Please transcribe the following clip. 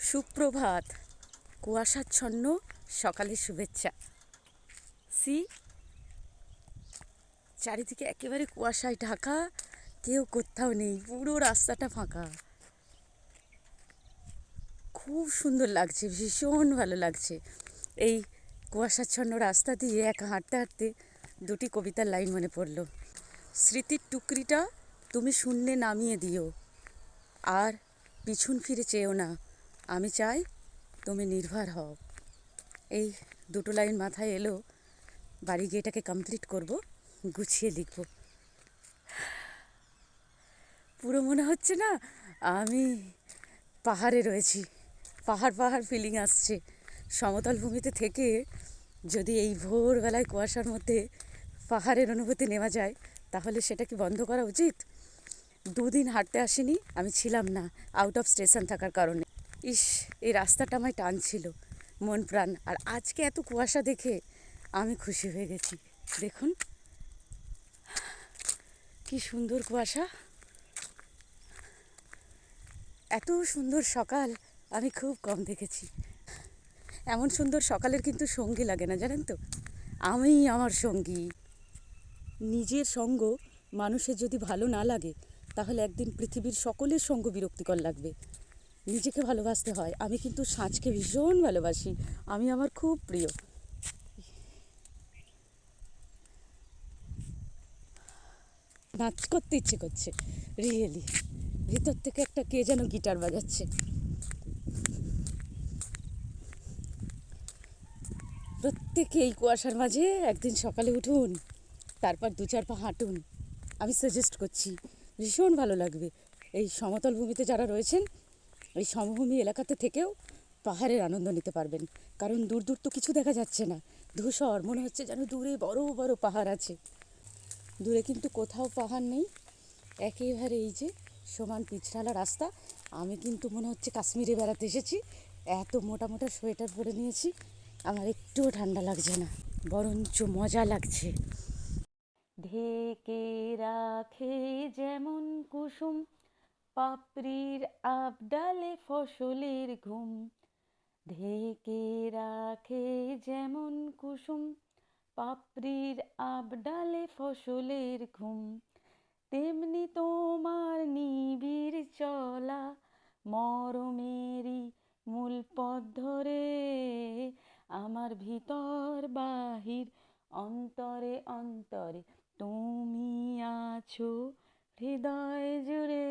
সুপ্রভাত, কুয়াশাচ্ছন্ন সকালের শুভেচ্ছা। সি, চারিদিকে একেবারে কুয়াশায় ঢাকা, কেউ কোথাও নেই, পুরো রাস্তাটা ফাঁকা। খুব সুন্দর লাগছে, ভীষণ ভালো লাগছে। এই কুয়াশাচ্ছন্ন রাস্তা দিয়ে একা হাঁটতে হাঁটতে দুটি কবিতার লাইন মনে পড়ল। স্মৃতির টুকরিটা তুমি শূন্যে নামিয়ে দিও, আর পিছন ফিরে চেয়েও না, আমি চাই তুমি নির্ভর হও। এই দুটো লাইন মাথায় এলো, বাড়ি গিয়ে এটাকে কমপ্লিট করব, গুছিয়ে লিখব। পুরো মনে হচ্ছে না আমি পাহাড়ে রয়েছি, পাহাড় পাহাড় ফিলিং আসছে। সমতল ভূমিতে থেকে যদি এই ভোরবেলায় কুয়াশার মধ্যে পাহাড়ের অনুভূতি নেওয়া যায়, তাহলে সেটা কি বন্ধ করা উচিত? দুদিন হাঁটতে আসিনি, আমি ছিলাম না আউট অফ স্টেশন থাকার কারণে। ইস, এই রাস্তাটা আমায় টানছিল মন প্রাণ। আর আজকে এত কুয়াশা দেখে আমি খুশি হয়ে গেছি। দেখুন কি সুন্দর কুয়াশা, এত সুন্দর সকাল আমি খুব কম দেখেছি। এমন সুন্দর সকালের কিন্তু সঙ্গী লাগে না, জানেন তো? আমি আমার সঙ্গী। নিজের সঙ্গ মানুষের যদি ভালো না লাগে, তাহলে একদিন পৃথিবীর সকলের সঙ্গ বিরক্তিকর লাগবে। নিজেকে ভালোবাসতে হয়। আমি কিন্তু সাঁঝকে ভীষণ ভালোবাসি, আমি আমার খুব প্রিয়। নাচ করতে ইচ্ছে করছে, রিয়েলি। ভিতর থেকে একটা কে যেন গিটার বাজাচ্ছে। প্রত্যেকে এই কুয়াশার মাঝে একদিন সকালে উঠুন, তারপর 2-4 পা হাঁটুন। আমি সাজেস্ট করছি, ভীষণ ভালো লাগবে। এই সমতল ভূমিতে যারা রয়েছেন, এই সমভূমি এলাকাতে থেকেও পাহাড়ের আনন্দ নিতে পারবেন। কারণ দূর দূর তো কিছু দেখা যাচ্ছে না, ধূসর, মনে হচ্ছে যেন দূরে বড় বড় পাহাড় আছে। দূরে কিন্তু কোথাও পাহাড় নেই, একেবারে এই যে সমান পিছড়ালা রাস্তা। আমি কিন্তু মনে হচ্ছে কাশ্মীরে বেড়াতে এসেছি, এত মোটা মোটা সোয়েটার পরে নিয়েছি, আমার একটুও ঠান্ডা লাগছে না, বরঞ্চ মজা লাগছে। ঢেকে রাখে যেমন কুসুম পাপড়ির আবডালে ফসলের ঘুম, ঢেকে রাখে যেমন কুসুম পাপড়ির আবডালে ফসলের ঘুম, তেমনি তোমার নিবিড় চলা মরমেরই মূল পথ ধরে, আমার ভিতর বাহির অন্তরে অন্তরে তুমি আছো হৃদয় জুড়ে।